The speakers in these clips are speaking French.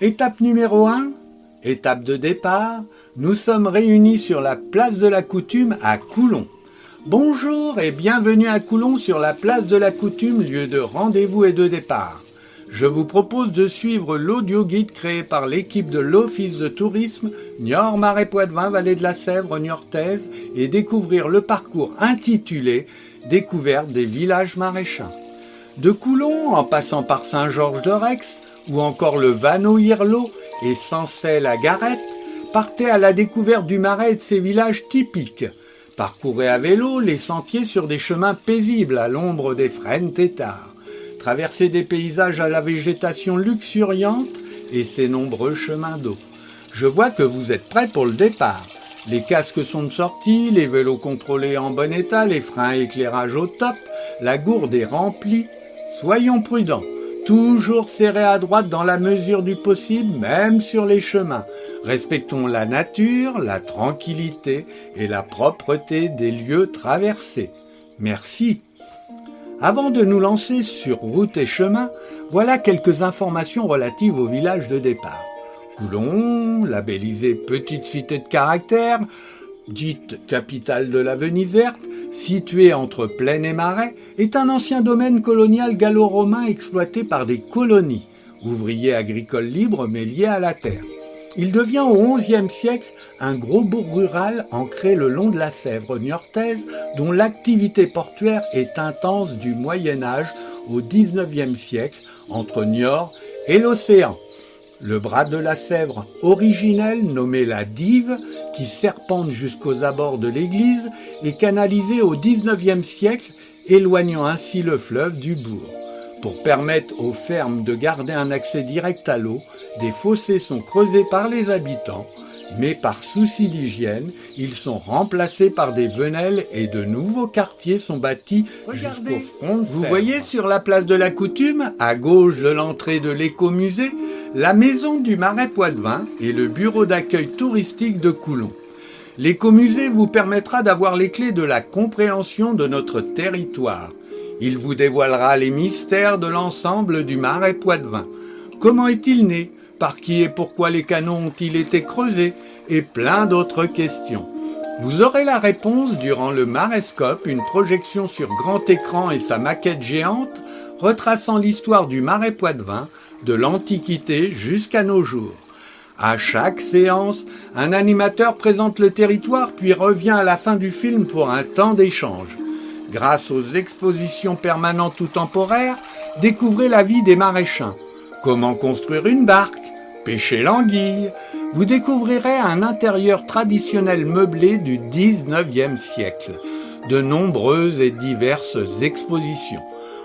Étape numéro 1, étape de départ, nous sommes réunis sur la place de la Coutume à Coulon. Bonjour et bienvenue à Coulon sur la place de la Coutume, lieu de rendez-vous et de départ. Je vous propose de suivre l'audio-guide créé par l'équipe de l'Office de tourisme Niort, Marais, Poitevin, Vallée de la Sèvre, Niortaise et découvrir le parcours intitulé « Découverte des villages maraîchins ». De Coulon, en passant par Saint-Georges-de-Rex ou encore le Vanneau-Irlot et Sancey-la-Garette, partez à la découverte du Marais et de ses villages typiques. Parcourez à vélo les sentiers sur des chemins paisibles à l'ombre des frênes têtards. Traversez des paysages à la végétation luxuriante et ses nombreux chemins d'eau. Je vois que vous êtes prêts pour le départ. Les casques sont de sortie, les vélos contrôlés en bon état, les freins éclairage au top, la gourde est remplie. Soyons prudents, toujours serrés à droite dans la mesure du possible, même sur les chemins. Respectons la nature, la tranquillité et la propreté des lieux traversés. Merci. Avant de nous lancer sur route et chemin, voilà quelques informations relatives au village de départ. Coulon, labellisée petite cité de caractère, dite capitale de la Venise verte, située entre Plaine et Marais, est un ancien domaine colonial gallo-romain exploité par des colonies, ouvriers agricoles libres mais liés à la terre. Il devient au XIe siècle un gros bourg rural ancré le long de la Sèvre niortaise dont l'activité portuaire est intense du Moyen-Âge au XIXe siècle entre Niort et l'océan. Le bras de la Sèvre originel nommé la Dive, qui serpente jusqu'aux abords de l'église, est canalisé au XIXe siècle, éloignant ainsi le fleuve du bourg. Pour permettre aux fermes de garder un accès direct à l'eau, des fossés sont creusés par les habitants, mais par souci d'hygiène, ils sont remplacés par des venelles et de nouveaux quartiers sont bâtis jusqu'au front de Sèvres. Vous voyez sur la place de la Coutume, à gauche de l'entrée de l'écomusée, la maison du Marais Poitevin et le bureau d'accueil touristique de Coulon. L'écomusée vous permettra d'avoir les clés de la compréhension de notre territoire. Il vous dévoilera les mystères de l'ensemble du Marais Poitevin. Comment est-il né ? Par qui et pourquoi les canaux ont-ils été creusés ? Et plein d'autres questions. Vous aurez la réponse durant le Maraiscope, une projection sur grand écran et sa maquette géante, retraçant l'histoire du Marais Poitevin, de l'Antiquité jusqu'à nos jours. À chaque séance, un animateur présente le territoire puis revient à la fin du film pour un temps d'échange. Grâce aux expositions permanentes ou temporaires, découvrez la vie des maraîchins. Comment construire une barque ? Pêcher l'anguille. Vous découvrirez un intérieur traditionnel meublé du XIXe siècle. De nombreuses et diverses expositions.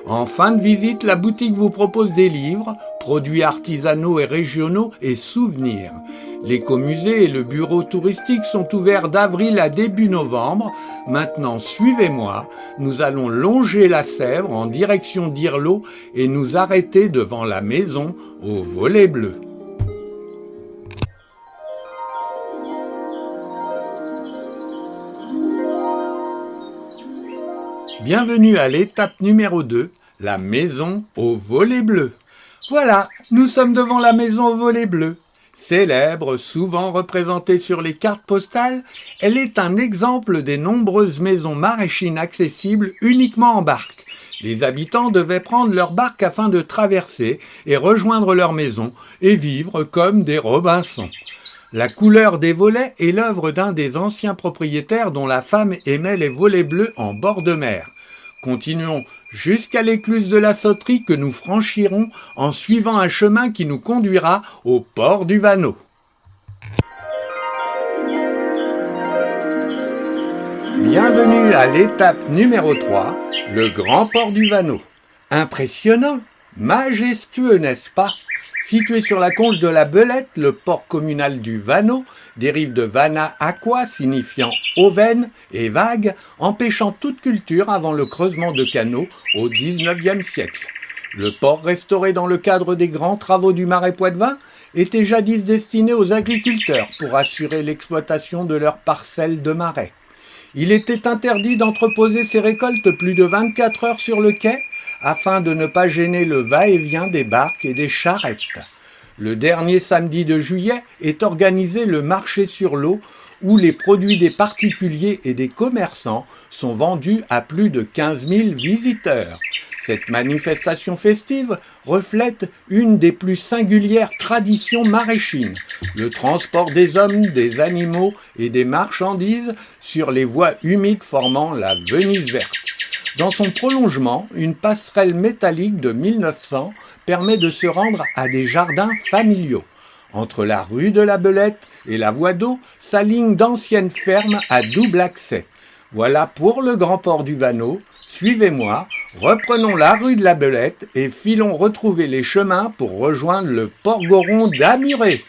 En fin de visite, la boutique vous propose des livres, produits artisanaux et régionaux et souvenirs. L'écomusée et le bureau touristique sont ouverts d'avril à début novembre. Maintenant, suivez-moi. Nous allons longer la Sèvre en direction d'Irlot et nous arrêter devant la maison au volet bleu. Bienvenue à l'étape numéro 2, la maison au volet bleu. Voilà, nous sommes devant la maison au volet bleu. Célèbre, souvent représentée sur les cartes postales, elle est un exemple des nombreuses maisons maraîchines accessibles uniquement en barque. Les habitants devaient prendre leur barque afin de traverser et rejoindre leur maison et vivre comme des Robinson. La couleur des volets est l'œuvre d'un des anciens propriétaires dont la femme aimait les volets bleus en bord de mer. Continuons jusqu'à l'écluse de la Sauterie que nous franchirons en suivant un chemin qui nous conduira au port du Vanneau. Bienvenue à l'étape numéro 3, le grand port du Vanneau. Impressionnant, majestueux, n'est-ce pas ? Situé sur la conche de la Belette, le port communal du Vanneau dérive de vana aqua, signifiant aubaine et vague, empêchant toute culture avant le creusement de canaux au XIXe siècle. Le port restauré dans le cadre des grands travaux du Marais Poitevin était jadis destiné aux agriculteurs pour assurer l'exploitation de leurs parcelles de marais. Il était interdit d'entreposer ces récoltes plus de 24 heures sur le quai afin de ne pas gêner le va-et-vient des barques et des charrettes. Le dernier samedi de juillet est organisé le marché sur l'eau où les produits des particuliers et des commerçants sont vendus à plus de 15 000 visiteurs. Cette manifestation festive reflète une des plus singulières traditions maraîchines, le transport des hommes, des animaux et des marchandises sur les voies humides formant la Venise verte. Dans son prolongement, une passerelle métallique de 1900 permet de se rendre à des jardins familiaux. Entre la rue de la Belette et la voie d'eau s'alignent d'anciennes fermes à double accès. Voilà pour le grand port du Vanneau. Suivez-moi, reprenons la rue de la Belette et filons retrouver les chemins pour rejoindre le port Goron d'Amuret.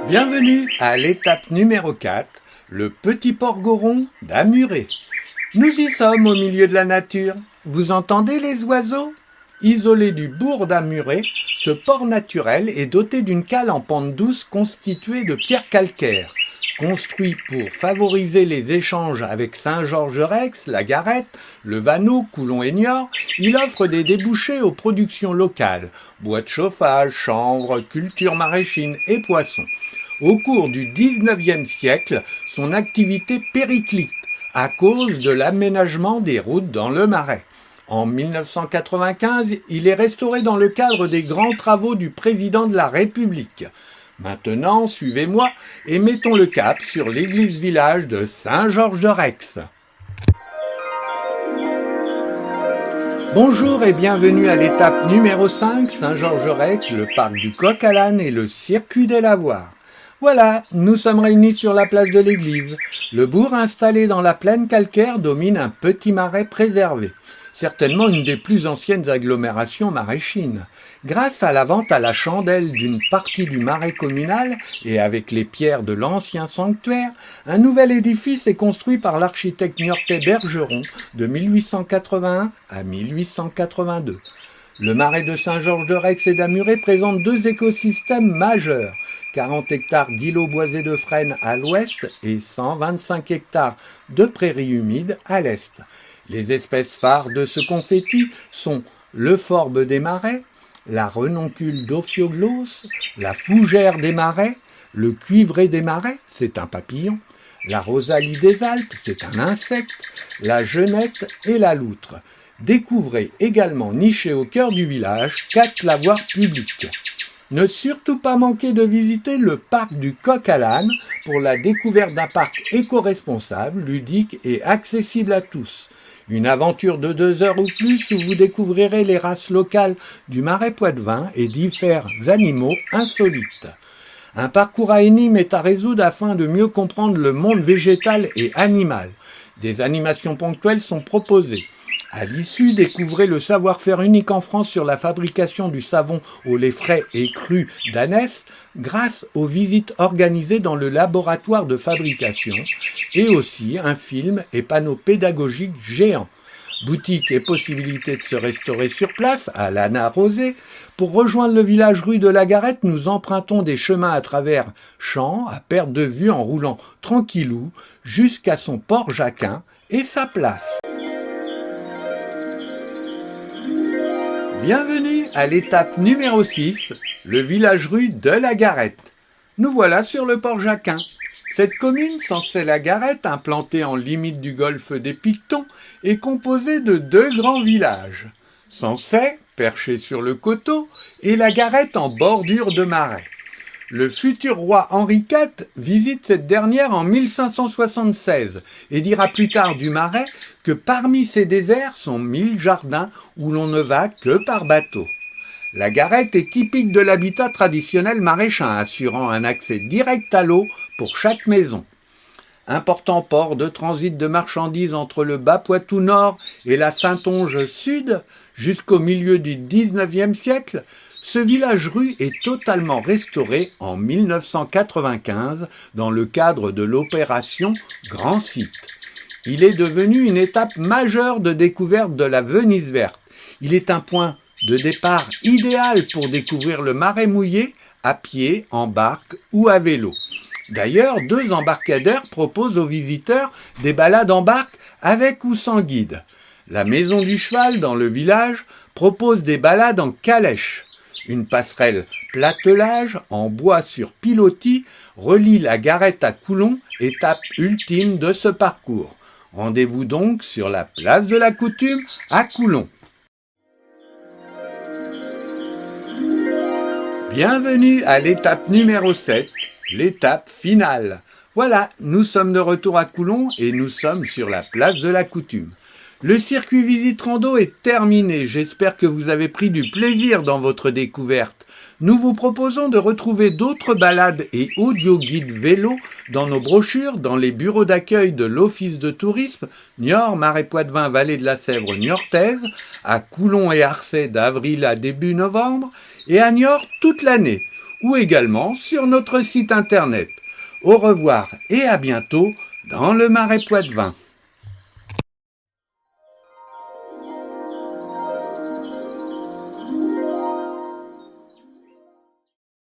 Bienvenue à l'étape numéro 4, le petit port Goron d'Amuret. Nous y sommes au milieu de la nature. Vous entendez les oiseaux ? Isolé du bourg d'Amuret, ce port naturel est doté d'une cale en pente douce constituée de pierres calcaires. Construit pour favoriser les échanges avec Saint-Georges-Rex, la Garette, le Vanneau, Coulon et Niort, il offre des débouchés aux productions locales, bois de chauffage, chanvre, cultures maraîchines et poissons. Au cours du XIXe siècle, son activité périclite à cause de l'aménagement des routes dans le Marais. En 1995, il est restauré dans le cadre des grands travaux du président de la République. Maintenant, suivez-moi et mettons le cap sur l'église-village de Saint-Georges-de-Rex. Bonjour et bienvenue à l'étape numéro 5, Saint-Georges-de-Rex, le parc du Coq-à-l'Âne et le circuit des lavoirs. Voilà, nous sommes réunis sur la place de l'église. Le bourg installé dans la plaine calcaire domine un petit marais préservé. Certainement une des plus anciennes agglomérations maraîchines. Grâce à la vente à la chandelle d'une partie du marais communal et avec les pierres de l'ancien sanctuaire, un nouvel édifice est construit par l'architecte niortais Bergeron de 1881 à 1882. Le marais de Saint-Georges-de-Rex et d'Amuret présente deux écosystèmes majeurs, 40 hectares d'îlots boisés de frênes à l'ouest et 125 hectares de prairies humides à l'est. Les espèces phares de ce confetti sont le forbe des marais, la renoncule d'Ophioglos, la fougère des marais, le cuivré des marais, c'est un papillon, la rosalie des Alpes, c'est un insecte, la genette et la loutre. Découvrez également niché au cœur du village 4 lavoirs publics. Ne surtout pas manquer de visiter le parc du Coq-à-l'Âne pour la découverte d'un parc éco-responsable, ludique et accessible à tous. Une aventure de 2 heures ou plus où vous découvrirez les races locales du Marais Poitevin et divers animaux insolites. Un parcours à énigmes est à résoudre afin de mieux comprendre le monde végétal et animal. Des animations ponctuelles sont proposées. À l'issue, découvrez le savoir-faire unique en France sur la fabrication du savon au lait frais et cru d'Anès grâce aux visites organisées dans le laboratoire de fabrication et aussi un film et panneaux pédagogiques géants. Boutique et possibilité de se restaurer sur place à l'Anna-Rosée. Pour rejoindre le village rue de la Garette, nous empruntons des chemins à travers champs à perte de vue en roulant tranquillou jusqu'à son port Jacquin et sa place. Bienvenue à l'étape numéro 6, le village rue de la Garette. Nous voilà sur le port Jacquin. Cette commune, censée la Garette, implantée en limite du golfe des Pictons, est composée de 2 grands villages. Sancey, perché sur le coteau, et la Garette en bordure de marais. Le futur roi Henri IV visite cette dernière en 1576 et dira plus tard du Marais que parmi ces déserts sont 1000 jardins où l'on ne va que par bateau. La Garette est typique de l'habitat traditionnel maraîchin, assurant un accès direct à l'eau pour chaque maison. Important port de transit de marchandises entre le Bas-Poitou Nord et la Saintonge Sud jusqu'au milieu du XIXe siècle, ce village-rue est totalement restauré en 1995 dans le cadre de l'opération Grand Site. Il est devenu une étape majeure de découverte de la Venise verte. Il est un point de départ idéal pour découvrir le Marais mouillé à pied, en barque ou à vélo. D'ailleurs, 2 embarcadères proposent aux visiteurs des balades en barque avec ou sans guide. La Maison du Cheval, dans le village, propose des balades en calèche. Une passerelle platelage en bois sur pilotis relie la Garette à Coulon, étape ultime de ce parcours. Rendez-vous donc sur la place de la Coutume à Coulon. Bienvenue à l'étape numéro 7, l'étape finale. Voilà, nous sommes de retour à Coulon et nous sommes sur la place de la Coutume. Le circuit visite rando est terminé, j'espère que vous avez pris du plaisir dans votre découverte. Nous vous proposons de retrouver d'autres balades et audio-guides vélo dans nos brochures, dans les bureaux d'accueil de l'Office de tourisme, Niort, Marais Poitevin, Vallée de la Sèvre, niortaise, à Coulon et Arcet d'avril à début novembre, et à Niort toute l'année, ou également sur notre site internet. Au revoir et à bientôt dans le Marais Poitevin.